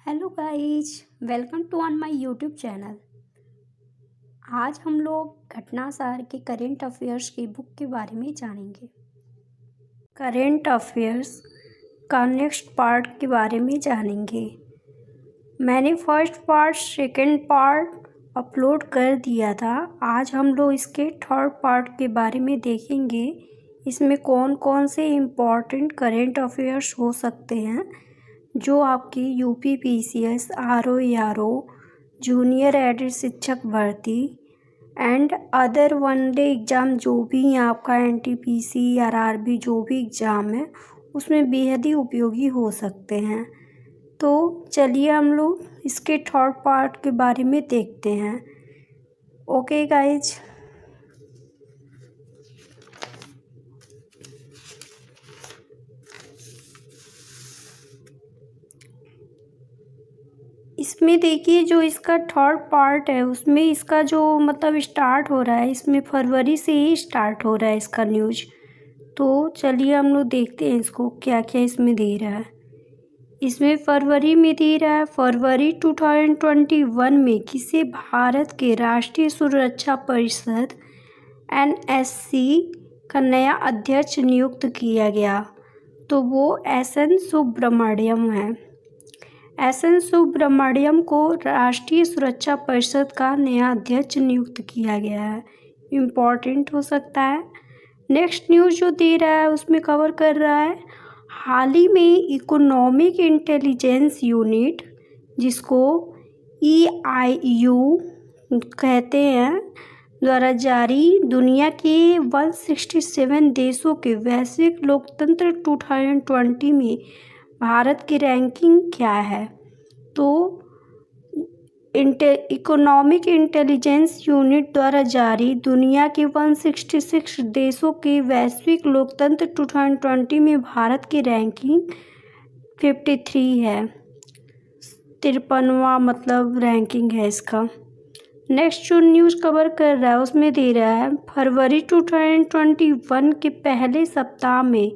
Hello guys, welcome to on my YouTube channel. आज हम लोग घटनासार के करेंट अफेयर्स की बुक के बारे में जानेंगे। करेंट अफेयर्स का नेक्स्ट पार्ट के बारे में जानेंगे। मैंने first part second part upload कर दिया था। आज हम लोग इसके थर्ड पार्ट के बारे में देखेंगे। इसमें कौन कौन से इम्पॉर्टेंट करेंट अफेयर्स हो सकते हैं जो आपकी UP PCS, RO RO, junior added शिक्षक भर्ती एंड अदर वनडे एग्ज़ाम जो भी आपका एनटीपीसी, आरआरबी जो भी एग्ज़ाम है उसमें बेहद ही उपयोगी हो सकते हैं। तो चलिए हम लोग इसके थर्ड पार्ट के बारे में देखते हैं। ओके गाइज, इसमें देखिए जो इसका थर्ड पार्ट है उसमें इसका जो स्टार्ट हो रहा है, इसमें फरवरी से ही स्टार्ट हो रहा है इसका न्यूज। तो चलिए हम लोग देखते हैं इसको क्या क्या इसमें दे रहा है। इसमें फरवरी में दे रहा है, फरवरी 2021 में किसे भारत के राष्ट्रीय सुरक्षा परिषद NSC का नया अध्यक्ष नियुक्त किया गया। तो वो SN सुब्रमण्यम है। SN सुब्रमण्यम को राष्ट्रीय सुरक्षा परिषद का नया अध्यक्ष नियुक्त किया गया है। इम्पॉर्टेंट हो सकता है। नेक्स्ट न्यूज़ जो दे रहा है उसमें कवर कर रहा है, हाल ही में इकोनॉमिक इंटेलिजेंस यूनिट, जिसको EIU कहते हैं, द्वारा जारी दुनिया के 167 देशों के वैश्विक लोकतंत्र 2020 में भारत की रैंकिंग क्या है। तो इकोनॉमिक इंटेलिजेंस यूनिट द्वारा जारी दुनिया के 166 देशों के वैश्विक लोकतंत्र 2020 में भारत की रैंकिंग 53 है। 53वां रैंकिंग है इसका। नेक्स्ट जो न्यूज़ कवर कर रहा है उसमें दे रहा है, फरवरी 2021 के पहले सप्ताह में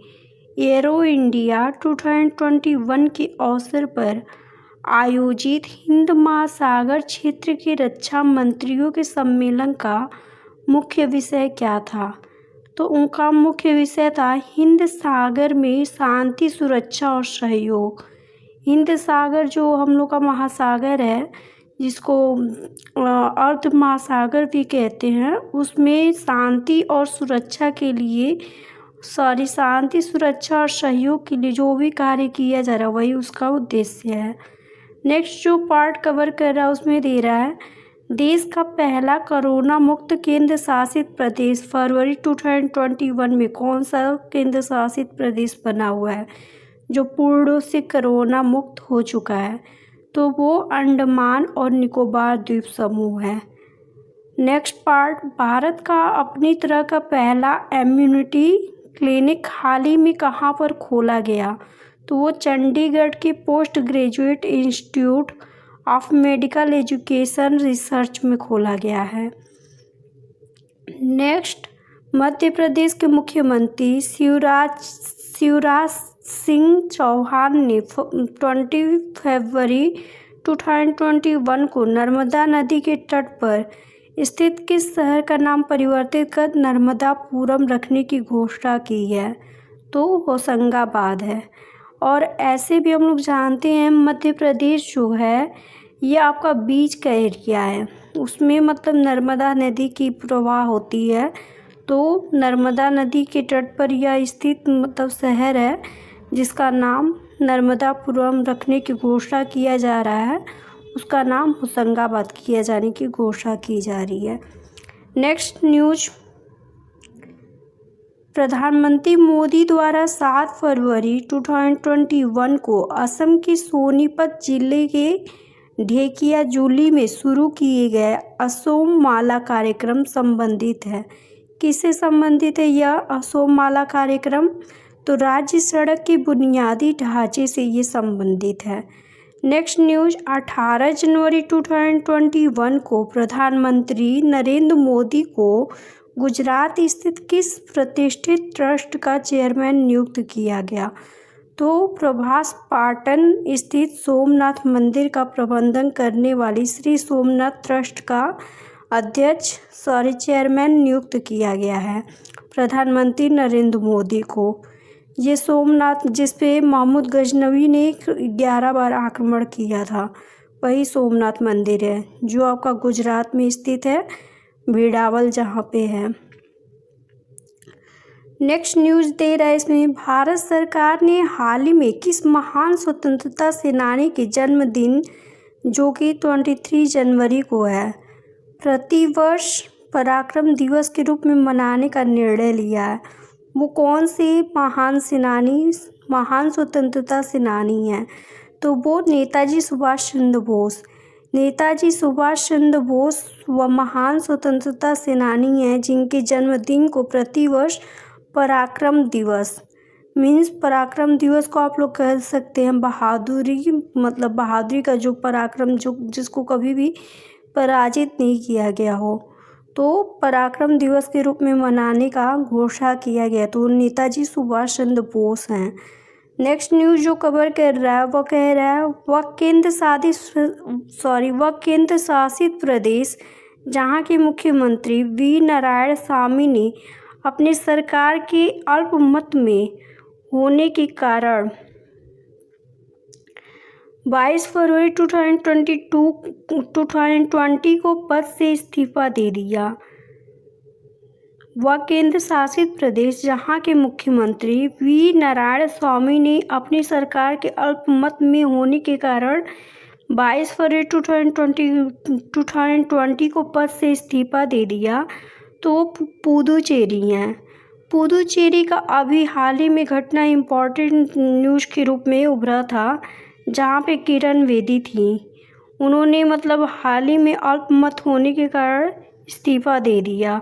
एरो इंडिया 2021 के अवसर पर आयोजित हिंद महासागर क्षेत्र के रक्षा मंत्रियों के सम्मेलन का मुख्य विषय क्या था। तो उनका मुख्य विषय था हिंद सागर में शांति, सुरक्षा और सहयोग। हिंद सागर जो हम लोग का महासागर है, जिसको अर्ध महासागर भी कहते हैं, उसमें शांति और सुरक्षा के लिए शांति, सुरक्षा और सहयोग के लिए जो भी कार्य किया जा रहा है वही उसका उद्देश्य है। नेक्स्ट जो पार्ट कवर कर रहा है उसमें दे रहा है, देश का पहला कोरोना मुक्त केंद्र शासित प्रदेश फरवरी 2021 में कौन सा केंद्र शासित प्रदेश बना हुआ है जो पूर्ण से कोरोना मुक्त हो चुका है। तो वो अंडमान और निकोबार द्वीप समूह है। नेक्स्ट पार्ट, भारत का अपनी तरह का पहला इम्यूनिटी क्लिनिक हाल ही में कहाँ पर खोला गया। तो वो चंडीगढ़ के post graduate institute of medical education research में खोला गया है। नेक्स्ट, मध्य प्रदेश के मुख्यमंत्री शिवराज सिंह चौहान ने 20 फरवरी 2021 को नर्मदा नदी के तट पर स्थित किस शहर का नाम परिवर्तित कर नर्मदापुरम रखने की घोषणा की है। तो होशंगाबाद है। और ऐसे भी हम लोग जानते हैं मध्य प्रदेश जो है ये आपका बीच का एरिया है, उसमें नर्मदा नदी की प्रवाह होती है। तो नर्मदा नदी के तट पर यह स्थित शहर है जिसका नाम नर्मदापुरम रखने की घोषणा किया जा रहा है, उसका नाम होशंगाबाद किया जाने की घोषणा की जा रही है। नेक्स्ट न्यूज़, प्रधानमंत्री मोदी द्वारा 7 फरवरी 2021 को असम के सोनीपत जिले के ढेकियाजुली में शुरू किए गए असोम माला कार्यक्रम संबंधित है। किससे संबंधित है यह असोम माला कार्यक्रम। तो राज्य सड़क के बुनियादी ढांचे से ये संबंधित है। नेक्स्ट न्यूज़, 18 जनवरी 2021 को प्रधानमंत्री नरेंद्र मोदी को गुजरात स्थित किस प्रतिष्ठित ट्रस्ट का चेयरमैन नियुक्त किया गया। तो प्रभास पाटन स्थित सोमनाथ मंदिर का प्रबंधन करने वाली श्री सोमनाथ ट्रस्ट का चेयरमैन नियुक्त किया गया है प्रधानमंत्री नरेंद्र मोदी को। ये सोमनाथ जिस पे महमूद गजनवी ने 11 बार आक्रमण किया था, वही सोमनाथ मंदिर है जो आपका गुजरात में स्थित है, भेड़ावल जहाँ पे है। नेक्स्ट न्यूज़ दे रहा है इसमें, भारत सरकार ने हाल ही में किस महान स्वतंत्रता सेनानी के जन्मदिन जो कि 23 जनवरी को है, प्रतिवर्ष पराक्रम दिवस के रूप में मनाने का निर्णय लिया है। वो कौन से महान स्वतंत्रता सेनानी हैं? तो वो नेताजी सुभाष चंद्र बोस। नेताजी सुभाष चंद्र बोस वह महान स्वतंत्रता सेनानी हैं जिनके जन्मदिन को प्रतिवर्ष पराक्रम दिवस पराक्रम दिवस को आप लोग कह सकते हैं बहादुरी, मतलब बहादुरी का जो पराक्रम जो जिसको कभी भी पराजित नहीं किया गया हो, तो पराक्रम दिवस के रूप में मनाने का घोषणा किया गया, तो नेताजी सुभाष चंद्र बोस हैं। नेक्स्ट न्यूज़ जो कवर कर रहा है वह कह रहा है वह केंद्र शासित प्रदेश जहां के मुख्यमंत्री वी नारायण स्वामी ने अपने सरकार के अल्पमत में होने के कारण 22 फरवरी 2020 को पद से इस्तीफा दे दिया। वह केंद्र शासित प्रदेश जहां के मुख्यमंत्री वी नारायण स्वामी ने अपनी सरकार के अल्पमत में होने के कारण 22 फरवरी 2020 को पद से इस्तीफा दे दिया। तो पुदुचेरी हैं। पुदुचेरी का अभी हाल ही में घटना इम्पॉर्टेंट न्यूज़ के रूप में उभरा था, जहाँ पे किरण बेदी थी, उन्होंने मतलब हाल ही में अल्पमत होने के कारण इस्तीफा दे दिया।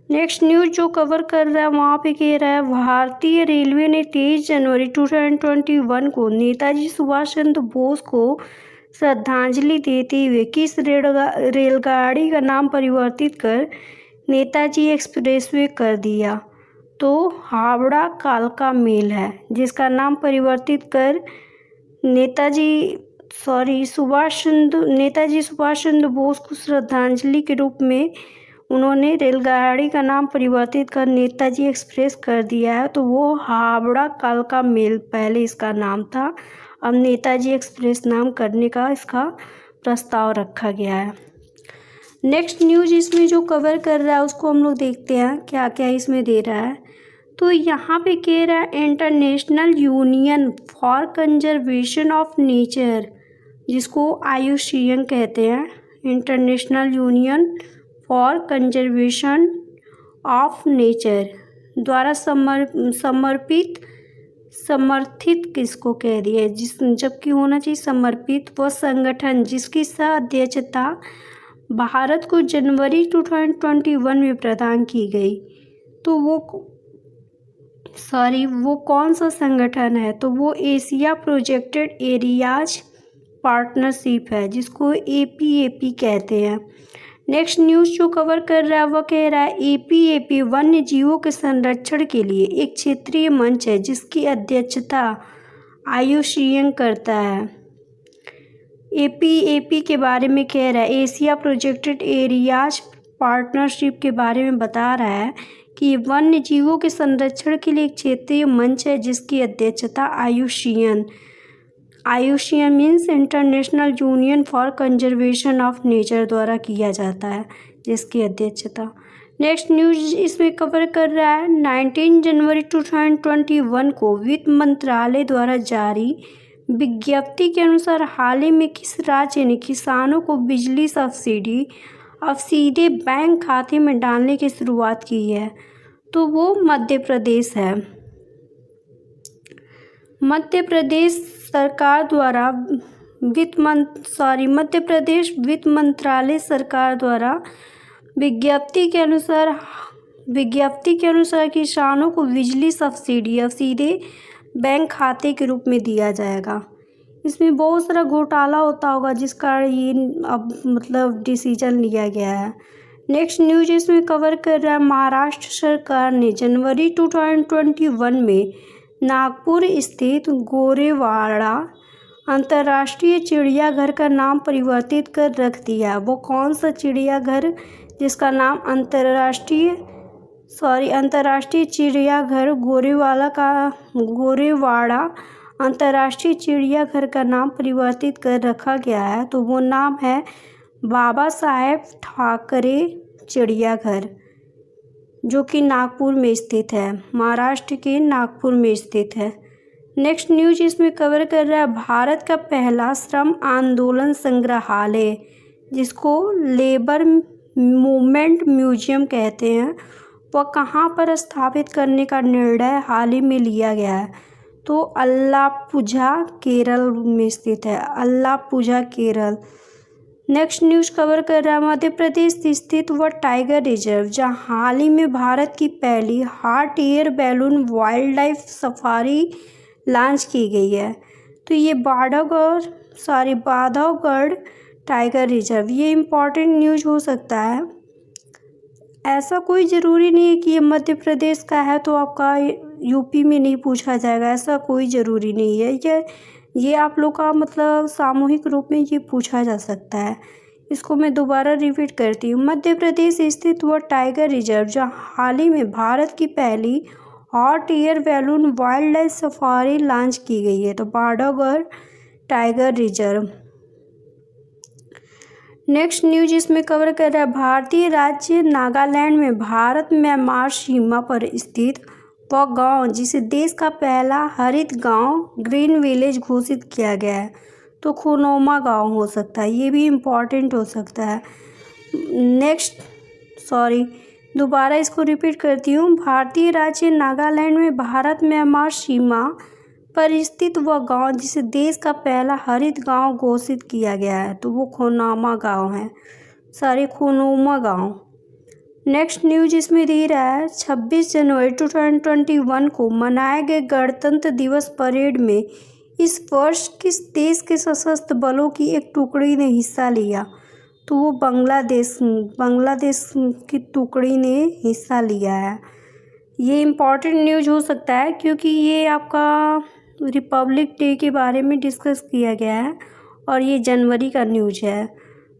नेक्स्ट न्यूज़ जो कवर कर रहा है वहाँ पे कह रहा है, भारतीय रेलवे ने 23 जनवरी 2021 को नेताजी सुभाष चंद्र बोस को श्रद्धांजलि देते हुए किस रेलगाड़ी का नाम परिवर्तित कर नेताजी एक्सप्रेसवे कर दिया? तो हावड़ा कालका मेल है, जिसका नाम परिवर्तित कर नेताजी सुभाष चंद्र बोस को श्रद्धांजलि के रूप में उन्होंने रेलगाड़ी का नाम परिवर्तित कर नेताजी एक्सप्रेस कर दिया है। तो वो हावड़ा कालका मेल पहले इसका नाम था, अब नेताजी एक्सप्रेस नाम करने का इसका प्रस्ताव रखा गया है। नेक्स्ट न्यूज़ इसमें जो कवर कर रहा है उसको हम लोग देखते हैं क्या क्या इसमें दे रहा है। तो यहाँ पे कह रहा है, international union for conservation of nature, जिसको IUCN कहते हैं, international union for conservation of nature द्वारा समर्थित किसको कह दिया है, जबकि होना चाहिए समर्पित, वह संगठन जिसकी सह अध्यक्षता भारत को जनवरी 2021 में प्रदान की गई। तो वो कौन सा संगठन है? तो वो एशिया प्रोजेक्टेड एरियाज पार्टनरशिप है, जिसको APAP कहते हैं। नेक्स्ट न्यूज़ जो कवर कर रहा है वह कह रहा है, APAP वन्य जीवों के संरक्षण के लिए एक क्षेत्रीय मंच है जिसकी अध्यक्षता IUCN करता है। APAP के बारे में कह रहा है, एशिया प्रोजेक्टेड एरियाज पार्टनरशिप के बारे में बता रहा है कि वन्य जीवों के संरक्षण के लिए एक क्षेत्रीय मंच है जिसकी अध्यक्षता IUCN means international union for conservation of nature द्वारा किया जाता है, जिसकी अध्यक्षता। नेक्स्ट न्यूज़ इसमें कवर कर रहा है, 19 जनवरी 2021 को वित्त मंत्रालय द्वारा जारी विज्ञप्ति के अनुसार हाल ही में किस राज्य ने किसानों को बिजली सब्सिडी अब सीधे बैंक खाते में डालने की शुरुआत की है? तो वो मध्य प्रदेश है। मध्य प्रदेश सरकार द्वारा मध्य प्रदेश वित्त मंत्रालय सरकार द्वारा विज्ञप्ति के अनुसार किसानों को बिजली सब्सिडी अब सीधे बैंक खाते के रूप में दिया जाएगा। इसमें बहुत सारा घोटाला होता होगा जिस कारण ये अब मतलब डिसीजन लिया गया है। नेक्स्ट न्यूज़ इसमें कवर कर रहा है, महाराष्ट्र सरकार ने जनवरी 2021 में नागपुर स्थित गोरेवाड़ा अंतर्राष्ट्रीय चिड़ियाघर का नाम परिवर्तित कर रख दिया। वो कौन सा चिड़ियाघर जिसका नाम अंतर्राष्ट्रीय चिड़ियाघर गोरेवाड़ा अंतर्राष्ट्रीय चिड़ियाघर का नाम परिवर्तित कर रखा गया है, तो वो नाम है बाबा साहेब ठाकरे चिड़ियाघर, जो कि नागपुर में स्थित है, महाराष्ट्र के नागपुर में स्थित है। नेक्स्ट न्यूज इसमें कवर कर रहा है भारत का पहला श्रम आंदोलन संग्रहालय, जिसको लेबर मूवमेंट म्यूजियम कहते हैं, वह कहाँ पर स्थापित करने का निर्णय हाल ही में लिया गया है, तो अल्लापुझा केरल में स्थित है, अल्लापुझा केरल। नेक्स्ट न्यूज कवर कर रहा है मध्य प्रदेश स्थित वह टाइगर रिजर्व, जहां हाल ही में भारत की पहली hot air balloon wild life safari launch की गई है। तो ये बांधवगढ़ टाइगर रिजर्व, ये इम्पॉर्टेंट न्यूज हो सकता है। ऐसा कोई ज़रूरी नहीं है कि ये मध्य प्रदेश का है तो आपका यूपी में नहीं पूछा जाएगा, ऐसा कोई ज़रूरी नहीं है। ये आप लोग का मतलब सामूहिक रूप में ये पूछा जा सकता है। इसको मैं दोबारा रिपीट करती हूँ। मध्य प्रदेश स्थित वह टाइगर रिजर्व, जहाँ हाल ही में भारत की पहली hot air balloon wild life safari launch की गई है, तो Bandhavgarh tiger reserve. Next news इसमें कवर कर रहा है भारतीय राज्य नागालैंड में भारत म्यांमार सीमा पर स्थित वह गांव, जिसे देश का पहला हरित गांव ग्रीन विलेज घोषित किया गया है, तो खुनोमा गांव हो सकता है, ये भी इम्पॉर्टेंट हो सकता है। दोबारा इसको रिपीट करती हूँ। भारतीय राज्य नागालैंड में भारत म्यांमार सीमा पर स्थित वह गांव, जिसे देश का पहला हरित गांव घोषित किया गया है, तो वो खुनोमा गांव। नेक्स्ट न्यूज इसमें दे रहा है 26 जनवरी 2021 को मनाए गए गणतंत्र दिवस परेड में इस वर्ष किस देश के सशस्त्र बलों की एक टुकड़ी ने हिस्सा लिया, तो वो बांग्लादेश की टुकड़ी ने हिस्सा लिया है। ये इम्पॉर्टेंट न्यूज हो सकता है क्योंकि ये आपका रिपब्लिक डे के बारे में डिस्कस किया गया है और ये जनवरी का न्यूज है,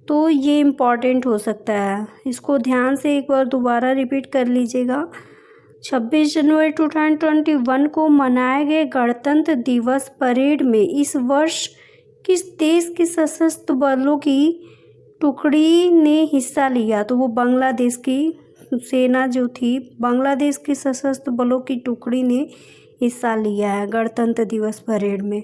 तो ये इम्पॉर्टेंट हो सकता है। इसको ध्यान से एक बार दोबारा रिपीट कर लीजिएगा। 26 जनवरी 2021 को मनाए गए गणतंत्र दिवस परेड में इस वर्ष किस देश के सशस्त्र बलों की टुकड़ी ने हिस्सा लिया, तो वो बांग्लादेश की सेना जो थी, बांग्लादेश के सशस्त्र बलों की टुकड़ी ने हिस्सा लिया है गणतंत्र दिवस परेड में।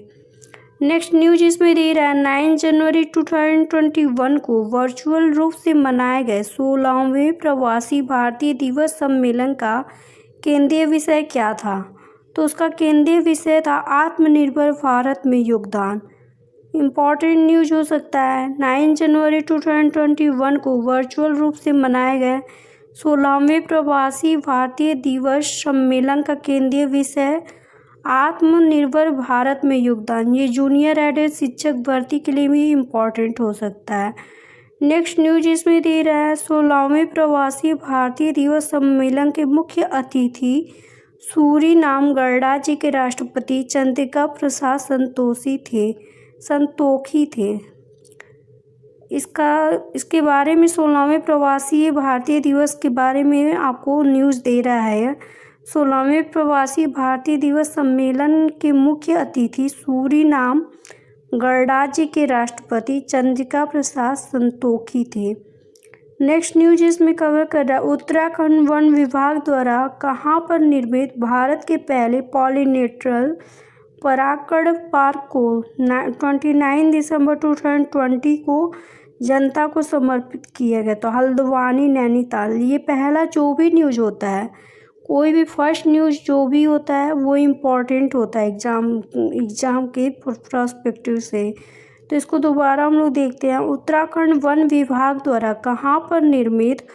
नेक्स्ट न्यूज इसमें दे रहा है 9 जनवरी 2021 को वर्चुअल रूप से मनाए गए 16वें प्रवासी भारतीय दिवस सम्मेलन का केंद्रीय विषय क्या था, तो उसका केंद्रीय विषय था आत्मनिर्भर भारत में योगदान। इम्पॉर्टेंट न्यूज हो सकता है। 9 जनवरी 2021 को वर्चुअल रूप से मनाए गए 16वें प्रवासी भारतीय दिवस सम्मेलन का केंद्रीय विषय आत्मनिर्भर भारत में योगदान। ये जूनियर एडेड शिक्षक भर्ती के लिए भी इम्पॉर्टेंट हो सकता है। नेक्स्ट न्यूज इसमें दे रहा है 16वें प्रवासी भारतीय दिवस सम्मेलन के मुख्य अतिथि सूरीनाम गणराज्य के राष्ट्रपति चंद्रिका प्रसाद संतोखी थे। इसके बारे में 16वें प्रवासी भारतीय दिवस के बारे में आपको न्यूज़ दे रहा है। 16वें प्रवासी भारतीय दिवस सम्मेलन के मुख्य अतिथि सूरीनाम गणराज्य के राष्ट्रपति चंद्रिका प्रसाद संतोखी थे। नेक्स्ट न्यूज इसमें कवर कर रहा है उत्तराखंड वन विभाग द्वारा कहाँ पर निर्मित भारत के पहले पॉलिनेटरल परागकण पार्क को 29 दिसंबर 2020 को जनता को समर्पित किया गया, तो हल्द्वानी नैनीताल। ये पहला जो भी न्यूज़ होता है, कोई भी फर्स्ट न्यूज़ जो भी होता है वो इम्पॉर्टेंट होता है एग्ज़ाम के पर्सपेक्टिव से। तो इसको दोबारा हम लोग देखते हैं। उत्तराखंड वन विभाग द्वारा कहाँ पर निर्मित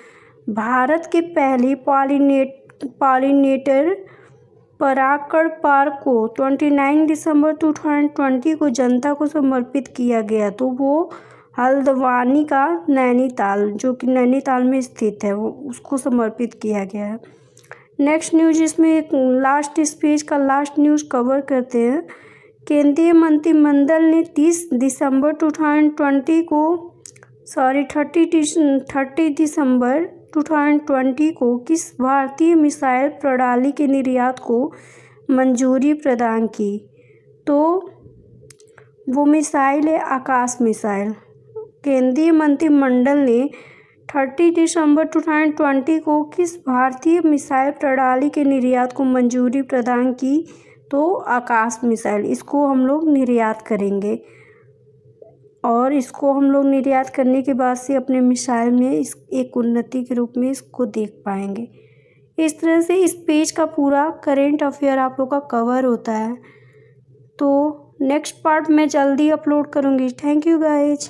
भारत के पहले पॉलिनेटर परागकण पार्क को 29 दिसंबर 2020 को जनता को समर्पित किया गया, तो वो हल्द्वानी का नैनीताल, जो कि नैनीताल में स्थित है, वो उसको समर्पित किया गया है। नेक्स्ट न्यूज इसमें एक लास्ट इस पेज का लास्ट न्यूज़ कवर करते हैं। केंद्रीय मंत्रिमंडल ने 30 दिसंबर 2020 को 30 दिसंबर 2020 को किस भारतीय मिसाइल प्रणाली के निर्यात को मंजूरी प्रदान की? तो वो मिसाइल है आकाश मिसाइल। केंद्रीय मंत्रिमंडल ने 30 दिसंबर 2020 को किस भारतीय मिसाइल प्रणाली के निर्यात को मंजूरी प्रदान की? तो आकाश मिसाइल। इसको हम लोग निर्यात करेंगे और इसको हम लोग निर्यात करने के बाद से अपने मिसाइल में इस एक उन्नति के रूप में इसको देख पाएंगे। इस तरह से इस पेज का पूरा करेंट अफेयर आप लोग का कवर होता है। तो नेक्स्ट पार्ट मैं जल्दी अपलोड करूँगी। Thank you guys.